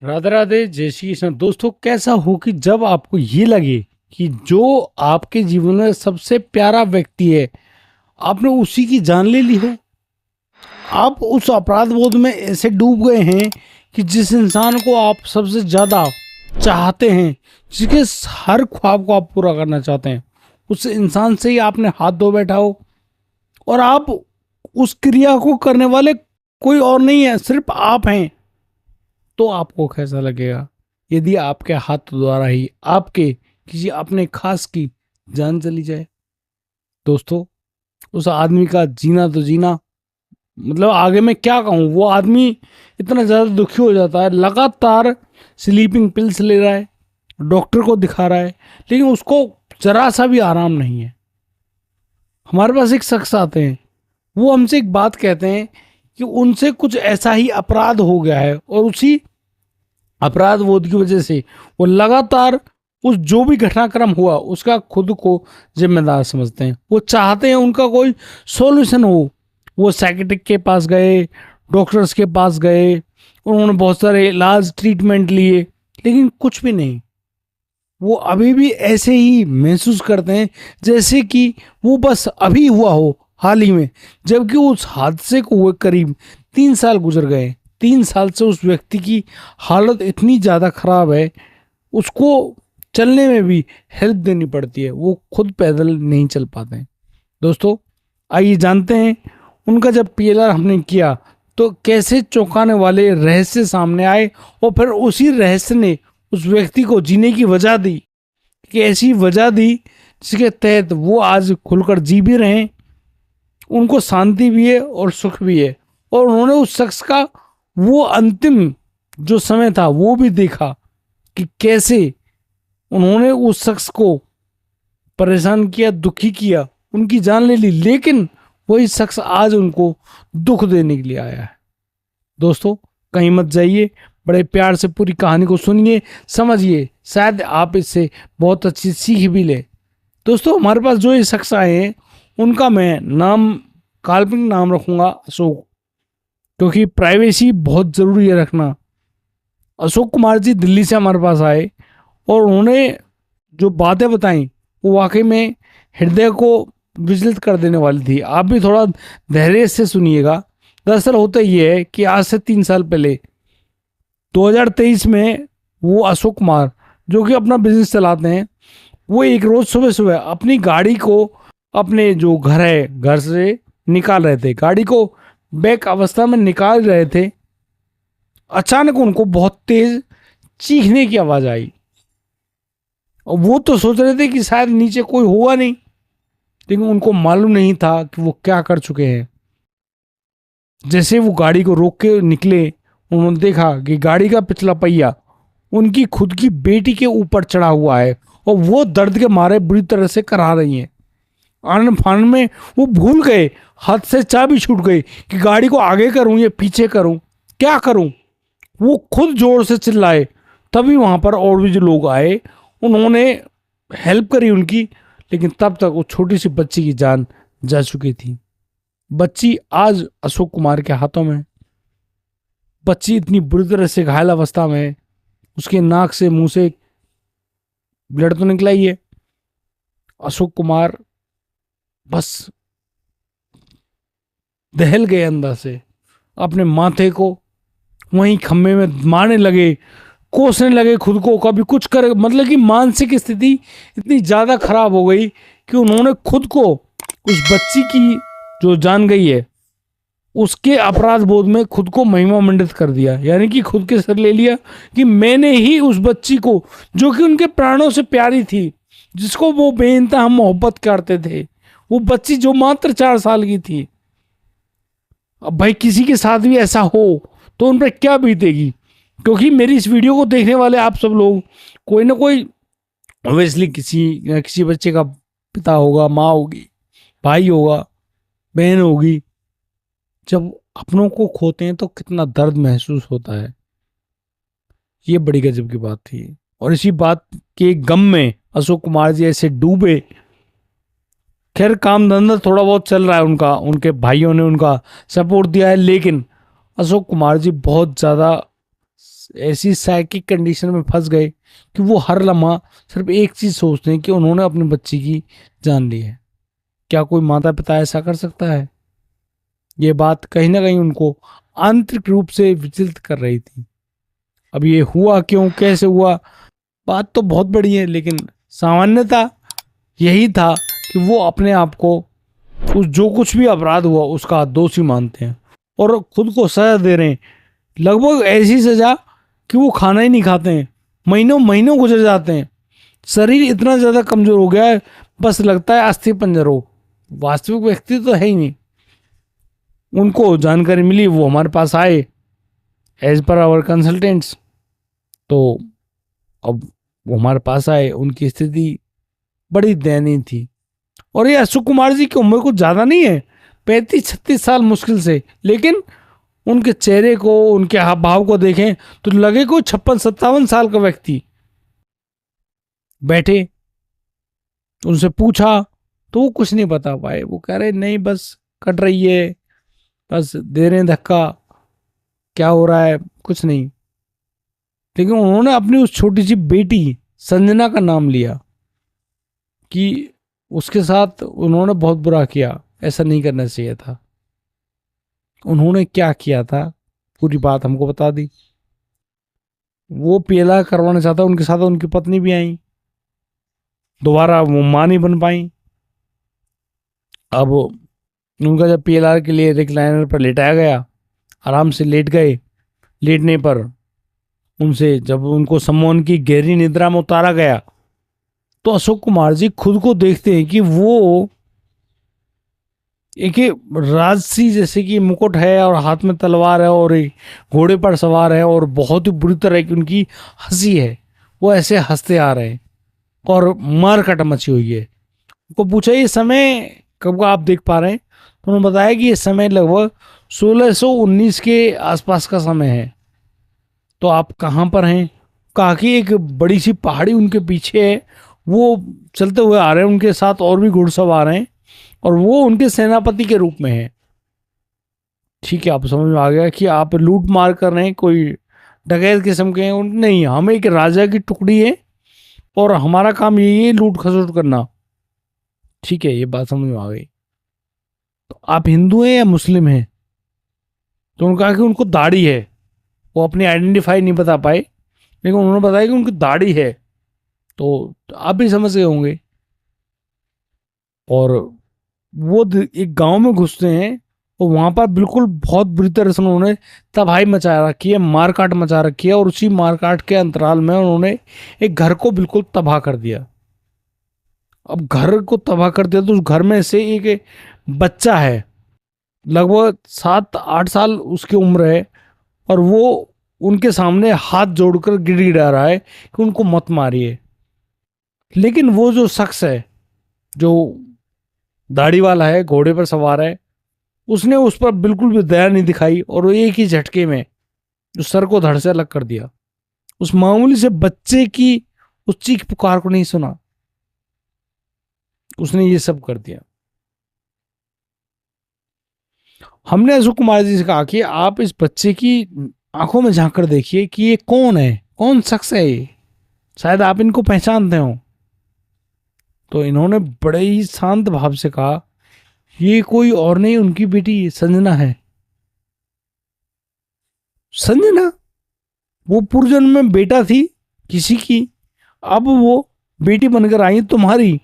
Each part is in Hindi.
राधे राधे, जय श्री कृष्ण। दोस्तों, कैसा हो कि जब आपको ये लगे कि जो आपके जीवन में सबसे प्यारा व्यक्ति है, आपने उसी की जान ले ली हो। आप उस अपराध बोध में ऐसे डूब गए हैं कि जिस इंसान को आप सबसे ज्यादा चाहते हैं, जिसके हर ख्वाब को आप पूरा करना चाहते हैं, उस इंसान से ही आपने हाथ धो बैठा हो और आप उस क्रिया को करने वाले कोई और नहीं है, सिर्फ आप हैं। तो आपको कैसा लगेगा यदि आपके हाथ द्वारा ही आपके किसी अपने खास की जान चली जाए। दोस्तों, उस आदमी का जीना तो जीना, मतलब आगे मैं क्या कहूँ। वो आदमी इतना ज़्यादा दुखी हो जाता है, लगातार स्लीपिंग पिल्स ले रहा है, डॉक्टर को दिखा रहा है, लेकिन उसको जरा सा भी आराम नहीं है। हमारे पास एक शख्स आते हैं, वो हमसे एक बात कहते हैं कि उनसे कुछ ऐसा ही अपराध हो गया है और उसी अपराध बोध की वजह से वो लगातार उस जो भी घटनाक्रम हुआ उसका खुद को जिम्मेदार समझते हैं। वो चाहते हैं उनका कोई सॉल्यूशन हो। वो साइकेट्रिक के पास गए, डॉक्टर्स के पास गए, उन्होंने बहुत सारे इलाज ट्रीटमेंट लिए, लेकिन कुछ भी नहीं। वो अभी भी ऐसे ही महसूस करते हैं जैसे कि वो बस अभी हुआ हो, हाल ही में, जबकि उस हादसे को हुए करीब 3 साल गुजर गए। 3 साल से उस व्यक्ति की हालत इतनी ज़्यादा खराब है, उसको चलने में भी हेल्प देनी पड़ती है, वो खुद पैदल नहीं चल पाते हैं। दोस्तों, आइए जानते हैं उनका जब पीएलआर हमने किया तो कैसे चौंकाने वाले रहस्य सामने आए और फिर उसी रहस्य ने उस व्यक्ति को जीने की वजह दी, कि ऐसी वजह दी जिसके तहत वो आज खुलकर जी भी रहे हैं, उनको शांति भी है और सुख भी है। और उन्होंने उस शख्स का वो अंतिम जो समय था वो भी देखा कि कैसे उन्होंने उस शख्स को परेशान किया, दुखी किया, उनकी जान ले ली, लेकिन वही शख्स आज उनको दुख देने के लिए आया है। दोस्तों, कहीं मत जाइए, बड़े प्यार से पूरी कहानी को सुनिए, समझिए, शायद आप इससे बहुत अच्छी सीख भी ले। दोस्तों, हमारे पास जो ये शख्स आए हैं उनका मैं नाम, काल्पनिक नाम रखूंगा अशोक, क्योंकि प्राइवेसी बहुत ज़रूरी है रखना। अशोक कुमार जी दिल्ली से हमारे पास आए और उन्होंने जो बातें बताई वो वाकई में हृदय को विचलित कर देने वाली थी। आप भी थोड़ा धैर्य से सुनिएगा। दरअसल होता ये है कि आज से 3 साल पहले 2023 में वो अशोक कुमार, जो कि अपना बिजनेस चलाते हैं, वो एक रोज सुबह सुबह अपनी गाड़ी को अपने जो घर है घर से निकाल रहे थे, गाड़ी को बैक अवस्था में निकाल रहे थे। अचानक उनको बहुत तेज चीखने की आवाज आई और वो तो सोच रहे थे कि शायद नीचे कोई होगा नहीं, लेकिन उनको मालूम नहीं था कि वो क्या कर चुके हैं। जैसे वो गाड़ी को रोक के निकले, उन्होंने देखा कि गाड़ी का पिछला पहिया उनकी खुद की बेटी के ऊपर चढ़ा हुआ है और वो दर्द के मारे बुरी तरह से करा रही हैं। आनंद फानन में वो भूल गए, हाथ से चाबी छूट गई कि गाड़ी को आगे करूं या पीछे करूं, क्या करूं। वो खुद जोर से चिल्लाए, तभी वहां पर और भी जो लोग आए, उन्होंने हेल्प करी उनकी, लेकिन तब तक वो छोटी सी बच्ची की जान जा चुकी थी। बच्ची आज अशोक कुमार के हाथों में। बच्ची इतनी बुरी तरह से घायल अवस्था में है, उसके नाक से मुंह से ब्लड तो निकला ही है। अशोक कुमार बस दहल गए अंदर से, अपने माथे को वहीं खम्भे में मारने लगे, कोसने लगे खुद को, कभी कुछ कर, मतलब कि मानसिक स्थिति इतनी ज्यादा खराब हो गई कि उन्होंने खुद को, उस बच्ची की जो जान गई है उसके अपराध बोध में खुद को महिमा मंडित कर दिया, यानी कि खुद के सर ले लिया कि मैंने ही उस बच्ची को, जो कि उनके प्राणों से प्यारी थी, जिसको वो बेइंतहा मोहब्बत करते थे, वो बच्ची जो मात्र 4 साल की थी। अब भाई किसी के साथ भी ऐसा हो तो उन पर क्या बीतेगी। क्योंकि मेरी इस वीडियो को देखने वाले आप सब लोग, कोई ना कोई ऑब्वियसली किसी बच्चे का पिता होगा, माँ होगी, भाई होगा, बहन होगी। जब अपनों को खोते हैं तो कितना दर्द महसूस होता है। ये बड़ी गजब की बात थी और इसी बात के गम में अशोक कुमार जी ऐसे डूबे। खैर, काम धंधा थोड़ा बहुत चल रहा है उनका, उनके भाइयों ने उनका सपोर्ट दिया है, लेकिन अशोक कुमार जी बहुत ज़्यादा ऐसी साइकिक कंडीशन में फंस गए कि वो हर लम्हा सिर्फ एक चीज सोचते हैं कि उन्होंने अपने बच्ची की जान ली है। क्या कोई माता पिता ऐसा कर सकता है? ये बात कहीं ना कहीं उनको आंतरिक रूप से विचलित कर रही थी। अब ये हुआ क्यों, कैसे हुआ, बात तो बहुत बड़ी है, लेकिन सामान्यता यही था कि वो अपने आप को उस जो कुछ भी अपराध हुआ उसका दोषी मानते हैं और खुद को सजा दे रहे हैं। लगभग ऐसी सजा कि वो खाना ही नहीं खाते हैं, महीनों महीनों गुजर जाते हैं, शरीर इतना ज़्यादा कमज़ोर हो गया है बस लगता है अस्थि पंजर हो। वास्तविक व्यक्ति तो है ही नहीं। उनको जानकारी मिली, वो हमारे पास आए एज पर आवर कंसल्टेंट्स। तो अब वो हमारे पास आए, उनकी स्थिति बड़ी दयनीय थी। और ये अशोक कुमार जी की उम्र कुछ ज़्यादा नहीं है, 35-36 साल मुश्किल से, लेकिन उनके चेहरे को, उनके हाव भाव को देखें तो लगे कोई 56-57 साल का व्यक्ति। बैठे, उनसे पूछा तो वो कुछ नहीं बता पाए। वो कह रहे नहीं बस कट रही है, बस दे रहे हैं धक्का, क्या हो रहा है कुछ नहीं। लेकिन उन्होंने अपनी उस छोटी सी बेटी संजना का नाम लिया कि उसके साथ उन्होंने बहुत बुरा किया, ऐसा नहीं करना चाहिए था। उन्होंने क्या किया था पूरी बात हमको बता दी। वो पीएलआर करवाना चाहता, उनके साथ उनकी पत्नी भी आई, दोबारा वो मां नहीं बन पाई। अब उनका जब पीएलआर के लिए रिक्लाइनर पर लेटाया गया, आराम से लेट गए, लेटने पर उनसे जब उनको सम्मोहन की गहरी निद्रा में उतारा गया तो अशोक कुमार जी खुद को देखते हैं कि वो एक राजसी जैसे कि मुकुट है और हाथ में तलवार है और घोड़े पर सवार है और बहुत ही बुरी तरह की उनकी हंसी है। वो ऐसे हंसते आ रहे हैं और मार कट मची हुई है। उनको पूछा ये समय कब का आप देख पा रहे हैं, तो उन्होंने बताया कि ये समय लगभग 1619 के आसपास का समय है। तो आप कहाँ पर हैं? कहा कि एक बड़ी सी पहाड़ी उनके पीछे है, वो चलते हुए आ रहे हैं, उनके साथ और भी घुड़सवार हैं और वो उनके सेनापति के रूप में है। ठीक है, आप समझ में आ गया कि आप लूट मार कर रहे हैं, कोई डकैत किस्म के हैं नहीं, हम एक राजा की टुकड़ी है और हमारा काम यही है लूट खसोट करना। ठीक है, ये बात समझ में आ गई। तो आप हिंदू हैं या मुस्लिम हैं? तो उन्होंने कहा कि उनको दाढ़ी है। वो अपनी आइडेंटिफाई नहीं बता पाए, लेकिन उन्होंने बताया कि उनकी दाढ़ी है। तो आप भी समझ गए होंगे। और वो एक गांव में घुसते हैं और वहां पर बिल्कुल बहुत बुरी तरह से उन्होंने तबाही मचा रखी है, मारकाट मचा रखी है। और उसी मारकाट के अंतराल में उन्होंने एक घर को बिल्कुल तबाह कर दिया। अब घर को तबाह कर दिया तो उस घर में से एक बच्चा है, लगभग 7-8 साल उसकी उम्र है, और वो उनके सामने हाथ जोड़कर गिड़गिड़ा रहा है कि उनको मत मारिए। लेकिन वो जो शख्स है, जो दाढ़ी वाला है, घोड़े पर सवार है, उसने उस पर बिल्कुल भी दया नहीं दिखाई और वो एक ही झटके में उस सर को धड़ से अलग कर दिया। उस मामूली से बच्चे की उस चीख पुकार को नहीं सुना, उसने ये सब कर दिया। हमने अशोक कुमार जी से कहा कि आप इस बच्चे की आंखों में झांक कर देखिए कि ये कौन है, कौन शख्स है ये, शायद आप इनको पहचानते हो। तो इन्होंने बड़े ही शांत भाव से कहा ये कोई और नहीं, उनकी बेटी संजना है। संजना? वो पूर्वजन्म में बेटा थी किसी की, अब वो बेटी बनकर आई तुम्हारी,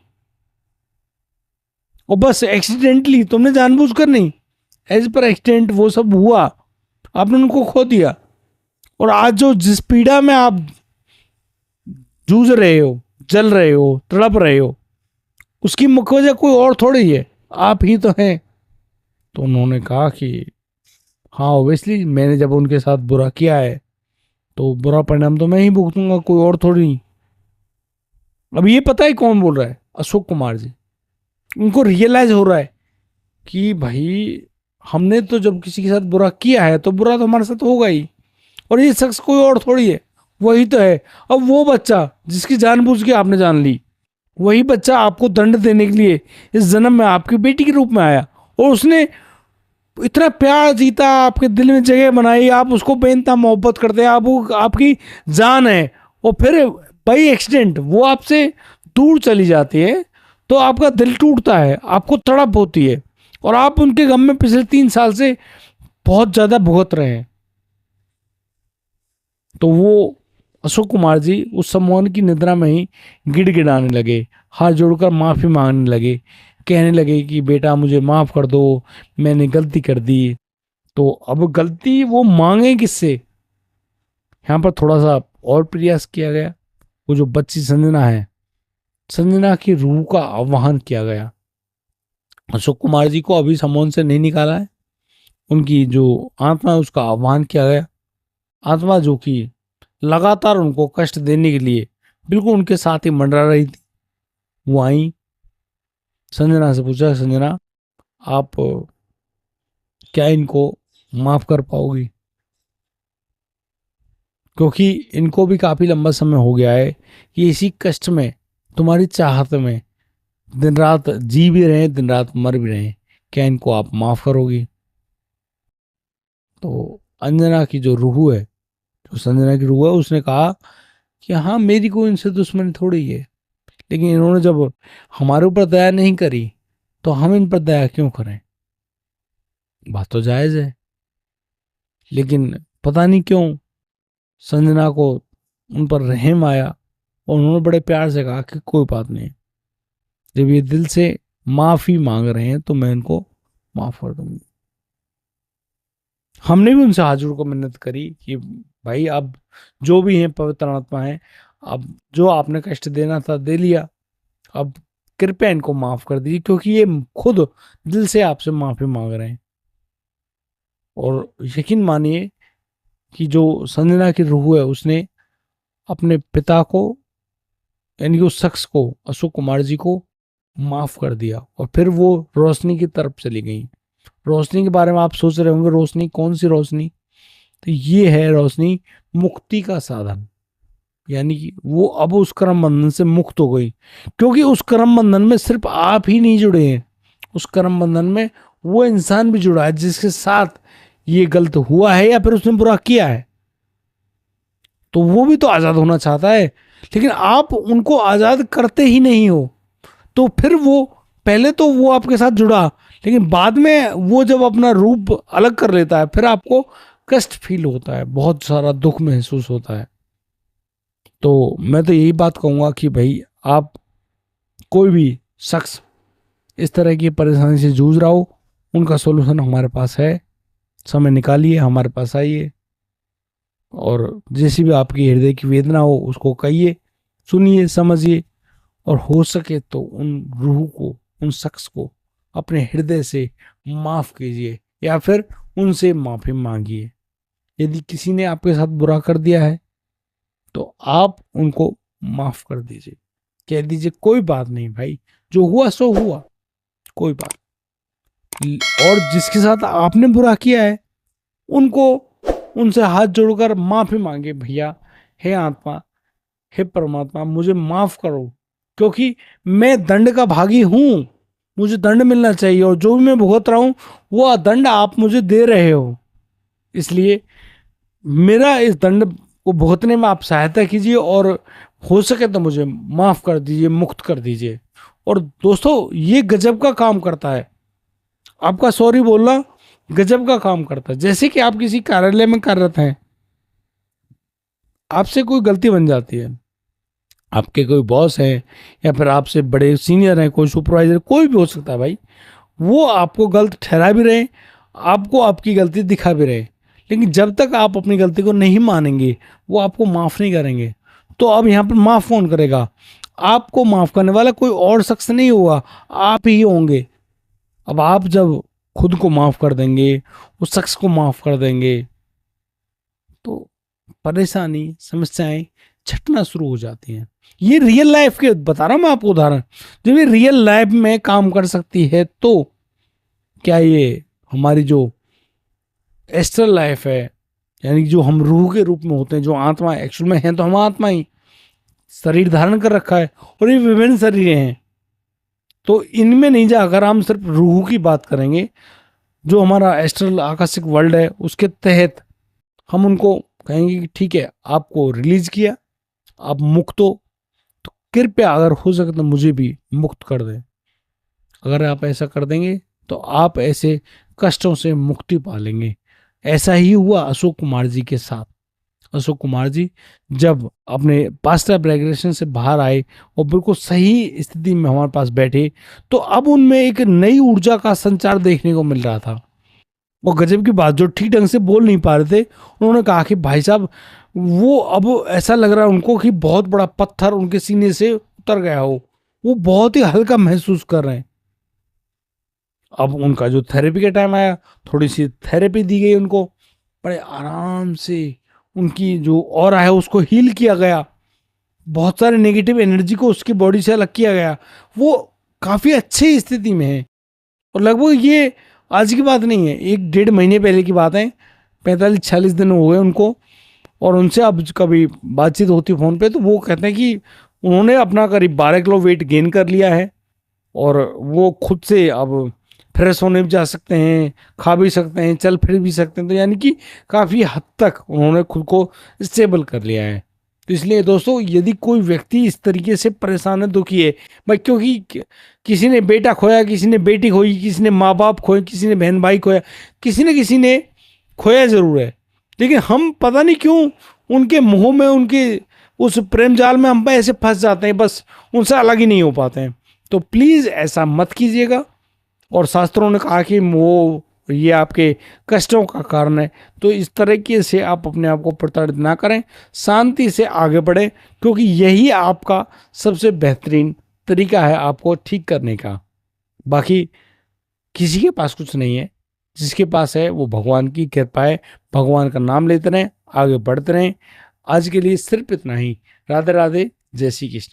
और बस एक्सीडेंटली, तुमने जानबूझकर नहीं, एज पर एक्सीडेंट वो सब हुआ, आपने उनको खो दिया। और आज जो जिस पीड़ा में आप जूझ रहे हो, जल रहे हो, तड़प रहे हो, उसकी मुख्य वजह कोई और थोड़ी है, आप ही तो हैं। तो उन्होंने कहा कि हाँ ऑब्वियसली, मैंने जब उनके साथ बुरा किया है तो बुरा परिणाम तो मैं ही भुगतूंगा, कोई और थोड़ी नहीं। अब ये पता है कौन बोल रहा है? अशोक कुमार जी। उनको रियलाइज हो रहा है कि भाई हमने तो जब किसी के साथ बुरा किया है तो बुरा तो हमारे साथ होगा ही, और ये शख्स कोई और थोड़ी है, वही तो है। अब वो बच्चा जिसकी जानबूझ के आपने जान ली, वही बच्चा आपको दंड देने के लिए इस जन्म में आपकी बेटी के रूप में आया, और उसने इतना प्यार जीता, आपके दिल में जगह बनाई, आप उसको बेइंतहा मोहब्बत करते हैं, आप वो आपकी जान है, और फिर बाई एक्सीडेंट वो आपसे दूर चली जाती है, तो आपका दिल टूटता है, आपको तड़प होती है, और आप उनके गम में पिछले 3 साल से बहुत ज्यादा भुगत रहे हैं। तो वो अशोक कुमार जी उस सम्मोहन की निद्रा में ही गिड़गिड़ाने लगे, हाथ जोड़कर माफी मांगने लगे, कहने लगे कि बेटा मुझे माफ कर दो, मैंने गलती कर दी। तो अब गलती वो मांगे किससे, यहाँ पर थोड़ा सा और प्रयास किया गया। वो जो बच्ची संजना है, संजना की रूह का आह्वान किया गया। अशोक कुमार जी को अभी सम्मोहन से नहीं निकाला है, उनकी जो आत्मा है उसका आह्वान किया गया। आत्मा जो कि लगातार उनको कष्ट देने के लिए बिल्कुल उनके साथ ही मंडरा रही थी, वो आई, संजना से पूछा, संजना आप क्या इनको माफ कर पाओगी, क्योंकि इनको भी काफी लंबा समय हो गया है कि इसी कष्ट में, तुम्हारी चाहत में दिन रात जी भी रहे, दिन रात मर भी रहे, क्या इनको आप माफ करोगी। तो अंजना की जो रूह है, जो संजना की रूह है, उसने कहा कि हाँ मेरी कोई इनसे दुश्मनी थोड़ी है, लेकिन इन्होंने जब हमारे ऊपर दया नहीं करी तो हम इन पर दया क्यों करें। बात तो जायज है, लेकिन पता नहीं क्यों संजना को उन पर रहम आया, और उन्होंने बड़े प्यार से कहा कि कोई बात नहीं, जब ये दिल से माफी मांग रहे हैं तो मैं इनको माफ कर दूंगी। हमने भी उनसे हाथ जोड़कर मिन्नत करी कि भाई अब जो भी हैं पवित्र आत्मा है, अब जो आपने कष्ट देना था दे लिया, अब कृपया इनको माफ कर दीजिए, क्योंकि ये खुद दिल से आपसे माफी मांग रहे हैं। और यकीन मानिए कि जो संजना की रूह है उसने अपने पिता को, यानी कि उस शख्स को, अशोक कुमार जी को माफ कर दिया, और फिर वो रोशनी की तरफ चली गई। रोशनी के बारे में आप सोच रहे होंगे, रोशनी कौन सी रोशनी, तो ये है रोशनी मुक्ति का साधन, यानी कि वो अब उस कर्म बंधन से मुक्त हो गई, क्योंकि उस कर्म बंधन में सिर्फ आप ही नहीं जुड़े हैं, उस कर्म बंधन में वो इंसान भी जुड़ा है जिसके साथ ये गलत हुआ है या फिर उसने बुरा किया है, तो वो भी तो आजाद होना चाहता है, लेकिन आप उनको आजाद करते ही नहीं हो। तो फिर वो, पहले तो वो आपके साथ जुड़ा, लेकिन बाद में वो जब अपना रूप अलग कर लेता है, फिर आपको कष्ट फील होता है, बहुत सारा दुख महसूस होता है। तो मैं तो यही बात कहूंगा कि भाई आप, कोई भी शख्स इस तरह की परेशानी से जूझ रहा हो, उनका सोल्यूशन हमारे पास है, समय निकालिए, हमारे पास आइए, और जैसी भी आपकी हृदय की वेदना हो उसको कहिए, सुनिए, समझिए, और हो सके तो उन रूह को, उन शख्स को अपने हृदय से माफ कीजिए, या फिर उनसे माफी मांगिए। यदि किसी ने आपके साथ बुरा कर दिया है तो आप उनको माफ कर दीजिए, कह दीजिए कोई बात नहीं भाई, जो हुआ सो हुआ, कोई बात। और जिसके साथ आपने बुरा किया है उनको, उनसे हाथ जोड़कर माफी मांगे, भैया, हे आत्मा, हे परमात्मा, मुझे माफ करो, क्योंकि मैं दंड का भागी हूं, मुझे दंड मिलना चाहिए, और जो भी मैं भुगत रहा हूं वो दंड आप मुझे दे रहे हो, इसलिए मेरा इस दंड को भुगतने में आप सहायता कीजिए, और हो सके तो मुझे माफ कर दीजिए, मुक्त कर दीजिए। और दोस्तों ये गजब का काम करता है, आपका सॉरी बोलना गजब का काम करता है। जैसे कि आप किसी कार्यालय में कार्यरत हैं, आपसे कोई गलती बन जाती है, आपके कोई बॉस है या फिर आपसे बड़े सीनियर हैं, कोई सुपरवाइजर, कोई भी हो सकता है भाई, वो आपको गलत ठहरा भी रहे, आपको आपकी गलती दिखा भी रहे, लेकिन जब तक आप अपनी गलती को नहीं मानेंगे वो आपको माफ नहीं करेंगे। तो अब यहाँ पर माफ कौन करेगा, आपको माफ करने वाला कोई और शख्स नहीं होगा, आप ही होंगे। अब आप जब खुद को माफ कर देंगे, उस शख्स को माफ कर देंगे, तो परेशानी, समस्याएं छटना शुरू हो जाती हैं। ये रियल लाइफ के बता रहा हूं मैं आपको उदाहरण, जब ये रियल लाइफ में काम कर सकती है, तो क्या ये हमारी जो एस्ट्रल लाइफ है, यानी जो हम रूह के रूप में होते हैं, जो आत्मा एक्चुअल में है, तो हम आत्मा ही, शरीर धारण कर रखा है, और ये विभिन्न शरीर हैं, तो इनमें नहीं जाकर हम सिर्फ रूह की बात करेंगे, जो हमारा एस्ट्रल आकाशिक वर्ल्ड है उसके तहत हम उनको कहेंगे कि ठीक है, आपको रिलीज किया, आप मुक्त हो, तो कृपया अगर हो सके तो मुझे भी मुक्त कर दें। अगर आप ऐसा कर देंगे तो आप ऐसे कष्टों से मुक्ति पा लेंगे। ऐसा ही हुआ अशोक कुमार जी के साथ। अशोक कुमार जी जब अपने पास्ट लाइफ रेग्रेशन से बाहर आए और बिल्कुल सही स्थिति में हमारे पास बैठे, तो अब उनमें एक नई ऊर्जा का संचार देखने को मिल रहा था। वो गजब की बात, जो ठीक ढंग से बोल नहीं पा रहे थे, उन्होंने कहा कि भाई साहब, वो अब ऐसा लग रहा है उनको कि बहुत बड़ा पत्थर उनके सीने से उतर गया हो, वो बहुत ही हल्का महसूस कर रहे हैं। अब उनका जो थेरेपी का टाइम आया, थोड़ी सी थेरेपी दी गई उनको, बड़े आराम से उनकी जो ऑरा है उसको हील किया गया, बहुत सारे नेगेटिव एनर्जी को उसकी बॉडी से अलग किया गया। वो काफी अच्छी स्थिति में है। और लगभग ये आज की बात नहीं है, 1-1.5 महीने पहले की बात है। 45-46 दिन हो गए उनको। और उनसे अब कभी बातचीत होती फोन पे तो वो कहते हैं कि उन्होंने अपना करीब 12 किलो वेट गेन कर लिया है और वो खुद से अब फ्रेश होने भी जा सकते हैं, खा भी सकते हैं, चल फिर भी सकते हैं। तो यानी कि काफ़ी हद तक उन्होंने खुद को स्टेबल कर लिया है। तो इसलिए दोस्तों, यदि कोई व्यक्ति इस तरीके से परेशान है, दुखी है भाई, क्योंकि किसी ने बेटा खोया, किसी ने बेटी खोई, किसी ने माँ बाप खोए, किसी ने बहन भाई खोया, किसी न किसी ने खोया जरूर है, लेकिन हम पता नहीं क्यों उनके मुंह में, उनके उस प्रेम जाल में हम ऐसे फंस जाते हैं, बस उनसे अलग ही नहीं हो पाते हैं। तो प्लीज़ ऐसा मत कीजिएगा। और शास्त्रों ने कहा कि वो ये आपके कष्टों का कारण है, तो इस तरीके से आप अपने आप को प्रताड़ित ना करें, शांति से आगे बढ़ें, क्योंकि यही आपका सबसे बेहतरीन तरीका है आपको ठीक करने का। बाकी किसी के पास कुछ नहीं है, जिसके पास है वो भगवान की कृपा है। भगवान का नाम लेते रहें, आगे बढ़ते रहें। आज के लिए सिर्फ इतना ही। राधे राधे, जय श्री कृष्ण।